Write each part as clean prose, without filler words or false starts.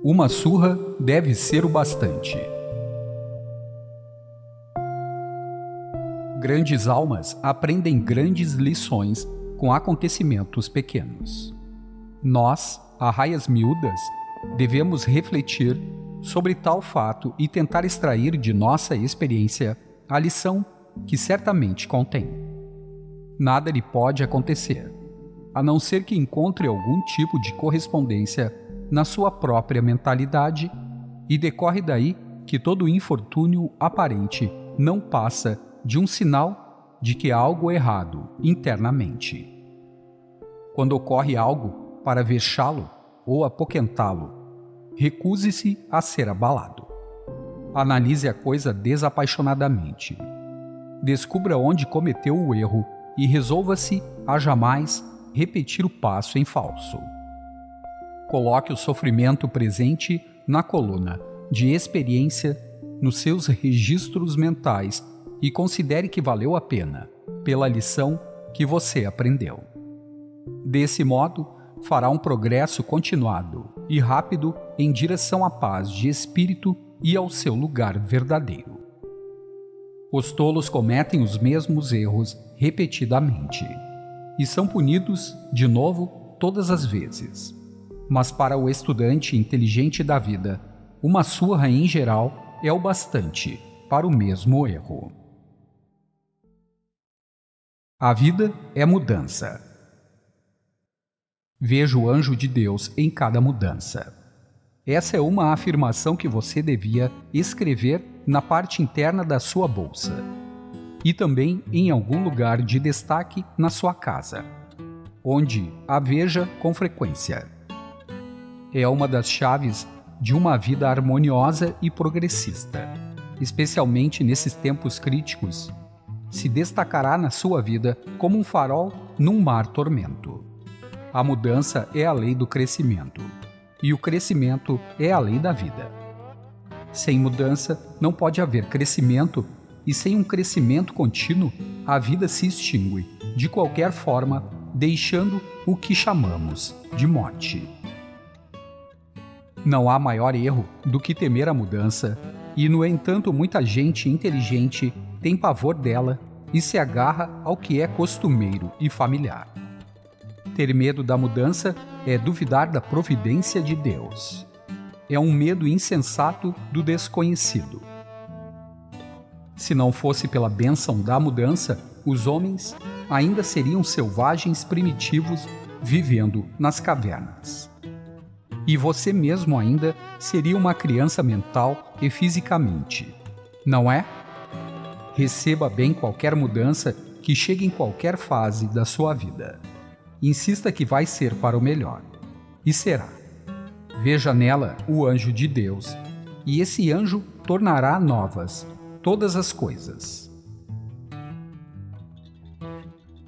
Uma surra deve ser o bastante. Grandes almas aprendem grandes lições com acontecimentos pequenos. Nós, arraias miúdas, devemos refletir sobre tal fato e tentar extrair de nossa experiência a lição que certamente contém. Nada lhe pode acontecer, a não ser que encontre algum tipo de correspondência na sua própria mentalidade, e decorre daí que todo infortúnio aparente não passa de um sinal de que há algo errado internamente. Quando ocorre algo para vexá-lo ou apoquentá-lo, recuse-se a ser abalado. Analise a coisa desapaixonadamente. Descubra onde cometeu o erro e resolva-se a jamais repetir o passo em falso. Coloque o sofrimento presente na coluna de experiência nos seus registros mentais e considere que valeu a pena pela lição que você aprendeu. Desse modo, fará um progresso continuado e rápido em direção à paz de espírito e ao seu lugar verdadeiro. Os tolos cometem os mesmos erros repetidamente e são punidos de novo todas as vezes. Mas para o estudante inteligente da vida, uma surra em geral é o bastante para o mesmo erro. A vida é mudança. Veja o anjo de Deus em cada mudança. Essa é uma afirmação que você devia escrever na parte interna da sua bolsa e também em algum lugar de destaque na sua casa, onde a veja com frequência. É uma das chaves de uma vida harmoniosa e progressista, especialmente nesses tempos críticos. Se destacará na sua vida como um farol num mar tormento. A mudança é a lei do crescimento, e o crescimento é a lei da vida. Sem mudança não pode haver crescimento, e sem um crescimento contínuo, a vida se extingue, de qualquer forma, deixando o que chamamos de morte. Não há maior erro do que temer a mudança, e, no entanto, muita gente inteligente tem pavor dela e se agarra ao que é costumeiro e familiar. Ter medo da mudança é duvidar da providência de Deus. É um medo insensato do desconhecido. Se não fosse pela bênção da mudança, os homens ainda seriam selvagens primitivos vivendo nas cavernas. E você mesmo ainda seria uma criança mental e fisicamente, não é? Receba bem qualquer mudança que chegue em qualquer fase da sua vida. Insista que vai ser para o melhor. E será. Veja nela o anjo de Deus, e esse anjo tornará novas todas as coisas.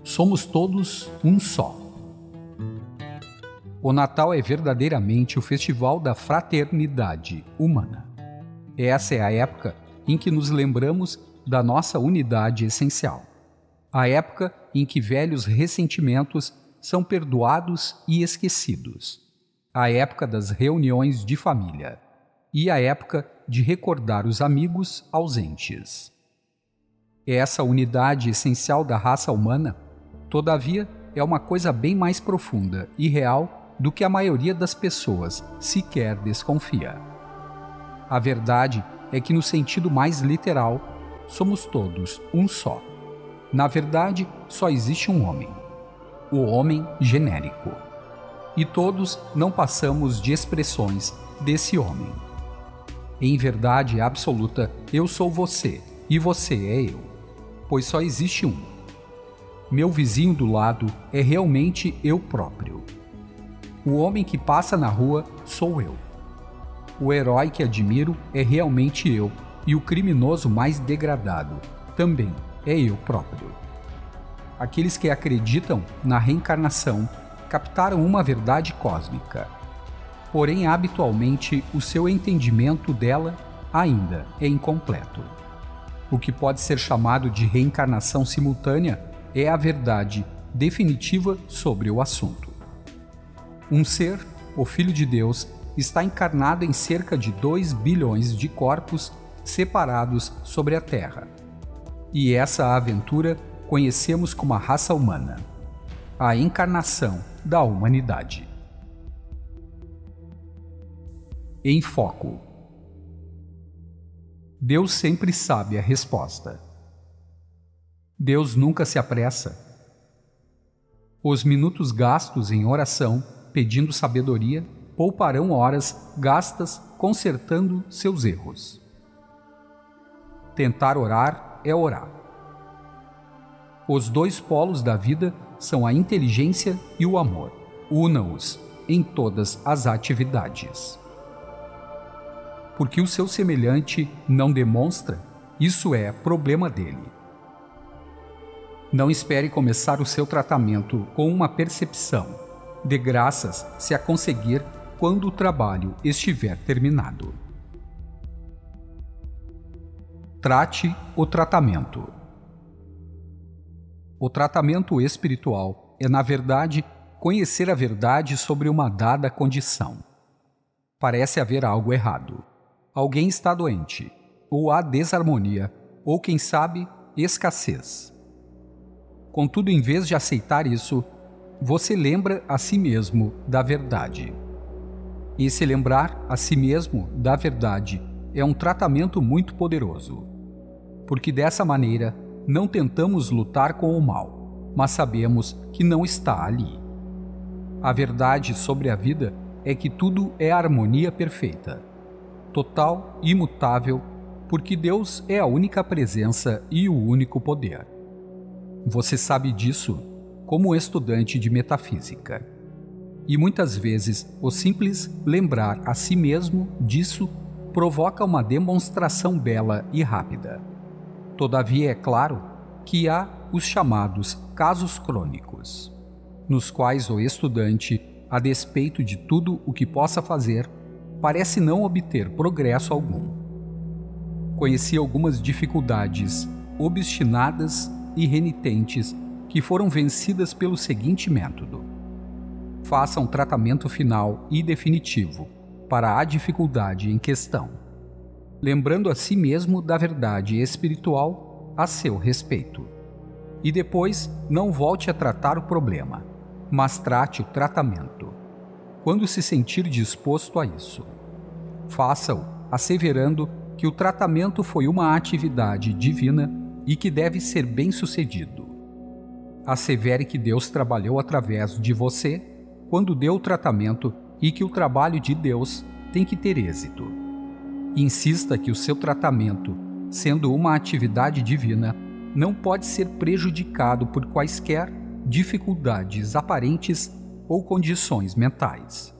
Somos todos um só. O Natal é verdadeiramente o festival da fraternidade humana. Essa é a época em que nos lembramos da nossa unidade essencial. A época em que velhos ressentimentos são perdoados e esquecidos. A época das reuniões de família. E a época de recordar os amigos ausentes. Essa unidade essencial da raça humana, todavia, é uma coisa bem mais profunda e real do que a maioria das pessoas sequer desconfia. A verdade é que, no sentido mais literal, somos todos um só. Na verdade, só existe um homem, o homem genérico. E todos não passamos de expressões desse homem. Em verdade absoluta, eu sou você e você é eu, pois só existe um. Meu vizinho do lado é realmente eu próprio. O homem que passa na rua sou eu. O herói que admiro é realmente eu, e o criminoso mais degradado também é eu próprio. Aqueles que acreditam na reencarnação captaram uma verdade cósmica. Porém, habitualmente, o seu entendimento dela ainda é incompleto. O que pode ser chamado de reencarnação simultânea é a verdade definitiva sobre o assunto. Um ser, o Filho de Deus, está encarnado em cerca de 2 bilhões de corpos separados sobre a Terra. E essa aventura conhecemos como a raça humana, a encarnação da humanidade. Em foco. Deus sempre sabe a resposta. Deus nunca se apressa. Os minutos gastos em oração, pedindo sabedoria, pouparão horas gastas consertando seus erros. Tentar orar é orar. Os dois polos da vida são a inteligência e o amor. Una-os em todas as atividades. Porque o seu semelhante não demonstra, isso é problema dele. Não espere começar o seu tratamento com uma percepção. Dê graças se a conseguir quando o trabalho estiver terminado. Trate o tratamento. O tratamento espiritual é, na verdade, conhecer a verdade sobre uma dada condição. Parece haver algo errado. Alguém está doente, ou há desarmonia, ou, quem sabe, escassez. Contudo, em vez de aceitar isso, você lembra a si mesmo da verdade. Esse lembrar a si mesmo da verdade é um tratamento muito poderoso, porque dessa maneira não tentamos lutar com o mal, mas sabemos que não está ali. A verdade sobre a vida é que tudo é harmonia perfeita, total e imutável, porque Deus é a única presença e o único poder. Você sabe disso como estudante de metafísica. E muitas vezes o simples lembrar a si mesmo disso provoca uma demonstração bela e rápida. Todavia, é claro que há os chamados casos crônicos, nos quais o estudante, a despeito de tudo o que possa fazer, parece não obter progresso algum. Conheci algumas dificuldades obstinadas e renitentes que foram vencidas pelo seguinte método: faça um tratamento final e definitivo para a dificuldade em questão, lembrando a si mesmo da verdade espiritual a seu respeito. E depois não volte a tratar o problema, mas trate o tratamento. Quando se sentir disposto a isso, faça-o asseverando que o tratamento foi uma atividade divina e que deve ser bem-sucedido. Assevere que Deus trabalhou através de você quando deu o tratamento e que o trabalho de Deus tem que ter êxito. Insista que o seu tratamento, sendo uma atividade divina, não pode ser prejudicado por quaisquer dificuldades aparentes ou condições mentais.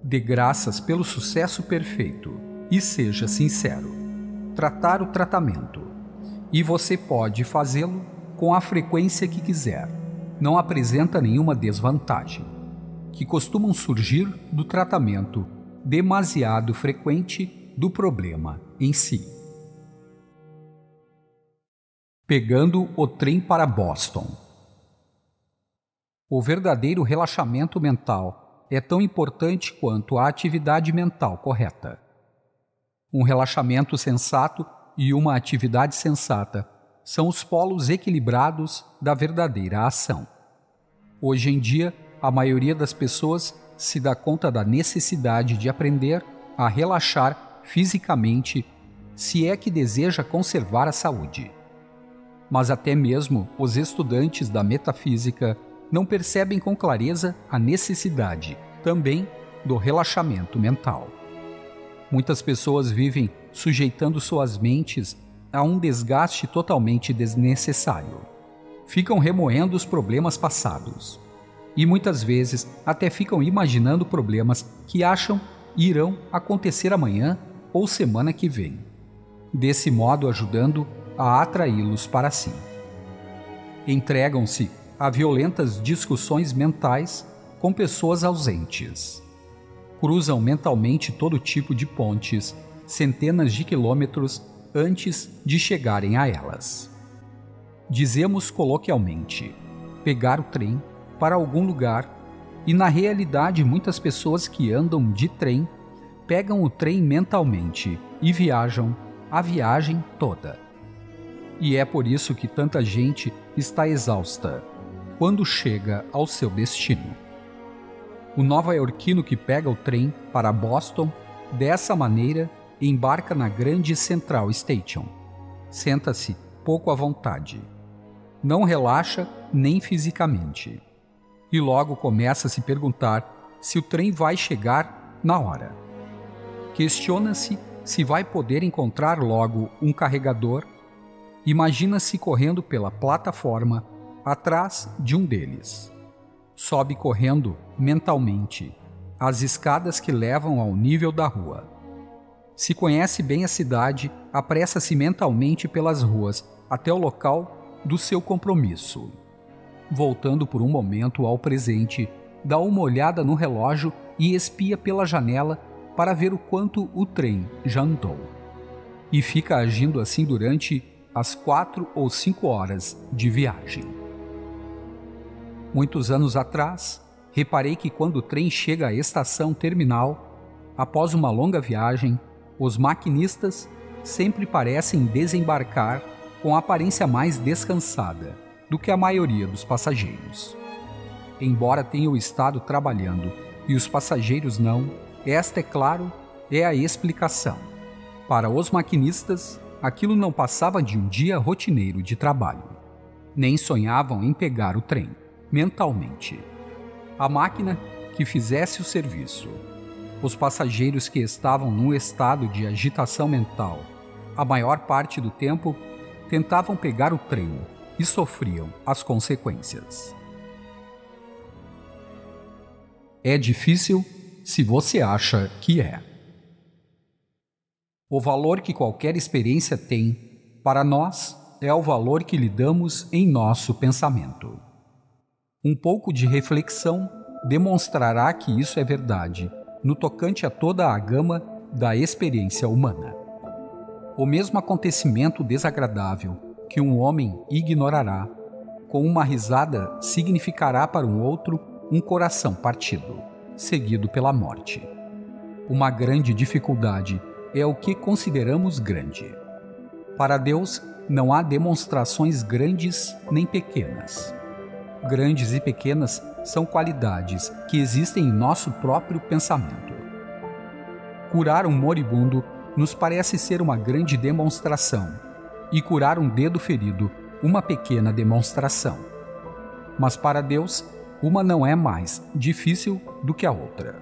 Dê graças pelo sucesso perfeito e seja sincero. Tratar o tratamento. E você pode fazê-lo com a frequência que quiser. Não apresenta nenhuma desvantagem, que costumam surgir do tratamento demasiado frequente do problema em si. Pegando o trem para Boston. O verdadeiro relaxamento mental é tão importante quanto a atividade mental correta. Um relaxamento sensato e uma atividade sensata são os polos equilibrados da verdadeira ação. Hoje em dia, a maioria das pessoas se dá conta da necessidade de aprender a relaxar fisicamente, se é que deseja conservar a saúde. Mas até mesmo os estudantes da metafísica não percebem com clareza a necessidade também do relaxamento mental. Muitas pessoas vivem sujeitando suas mentes a um desgaste totalmente desnecessário. Ficam remoendo os problemas passados e muitas vezes até ficam imaginando problemas que acham irão acontecer amanhã ou semana que vem, desse modo ajudando a atraí-los para si. Entregam-se a violentas discussões mentais com pessoas ausentes. Cruzam mentalmente todo tipo de pontes, centenas de quilômetros antes de chegarem a elas. Dizemos coloquialmente, pegar o trem para algum lugar, e na realidade muitas pessoas que andam de trem pegam o trem mentalmente e viajam a viagem toda. E é por isso que tanta gente está exausta quando chega ao seu destino. O nova-iorquino que pega o trem para Boston, dessa maneira, embarca na grande Central Station. Senta-se pouco à vontade. Não relaxa nem fisicamente. E logo começa a se perguntar se o trem vai chegar na hora. Questiona-se se vai poder encontrar logo um carregador. Imagina-se correndo pela plataforma atrás de um deles. Sobe correndo mentalmente as escadas que levam ao nível da rua. Se conhece bem a cidade, apressa-se mentalmente pelas ruas até o local do seu compromisso. Voltando por um momento ao presente, dá uma olhada no relógio e espia pela janela para ver o quanto o trem já andou. E fica agindo assim durante as 4 ou 5 horas de viagem. Muitos anos atrás, reparei que quando o trem chega à estação terminal, após uma longa viagem, os maquinistas sempre parecem desembarcar com a aparência mais descansada do que a maioria dos passageiros. Embora tenham estado trabalhando e os passageiros não, esta, é claro, é a explicação. Para os maquinistas, aquilo não passava de um dia rotineiro de trabalho. Nem sonhavam em pegar o trem, mentalmente. A máquina que fizesse o serviço. Os passageiros que estavam num estado de agitação mental, a maior parte do tempo, tentavam pegar o trem e sofriam as consequências. É difícil se você acha que é. O valor que qualquer experiência tem, para nós, é o valor que lhe damos em nosso pensamento. Um pouco de reflexão demonstrará que isso é verdade, no tocante a toda a gama da experiência humana. O mesmo acontecimento desagradável que um homem ignorará, com uma risada significará para um outro um coração partido, seguido pela morte. Uma grande dificuldade é o que consideramos grande. Para Deus, não há demonstrações grandes nem pequenas. Grandes e pequenas são qualidades que existem em nosso próprio pensamento. Curar um moribundo nos parece ser uma grande demonstração, e curar um dedo ferido, uma pequena demonstração. Mas para Deus, uma não é mais difícil do que a outra.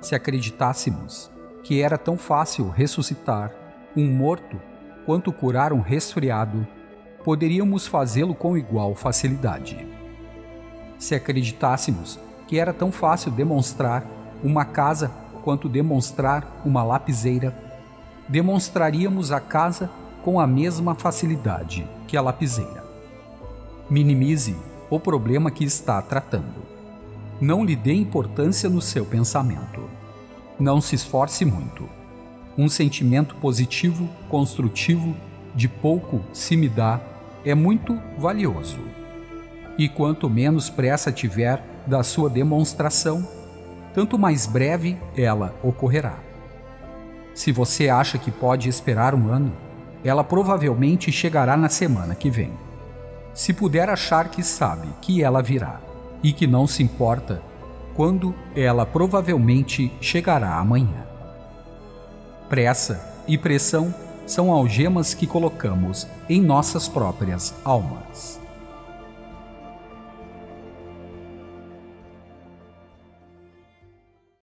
Se acreditássemos que era tão fácil ressuscitar um morto quanto curar um resfriado, poderíamos fazê-lo com igual facilidade. Se acreditássemos que era tão fácil demonstrar uma casa quanto demonstrar uma lapiseira, demonstraríamos a casa com a mesma facilidade que a lapiseira. Minimize o problema que está tratando. Não lhe dê importância no seu pensamento. Não se esforce muito. Um sentimento positivo, construtivo, de pouco se me dá, é muito valioso. E quanto menos pressa tiver da sua demonstração, tanto mais breve ela ocorrerá. Se você acha que pode esperar um ano, ela provavelmente chegará na semana que vem. Se puder achar que sabe que ela virá e que não se importa, quando ela provavelmente chegará amanhã. Pressa e pressão são algemas que colocamos em nossas próprias almas.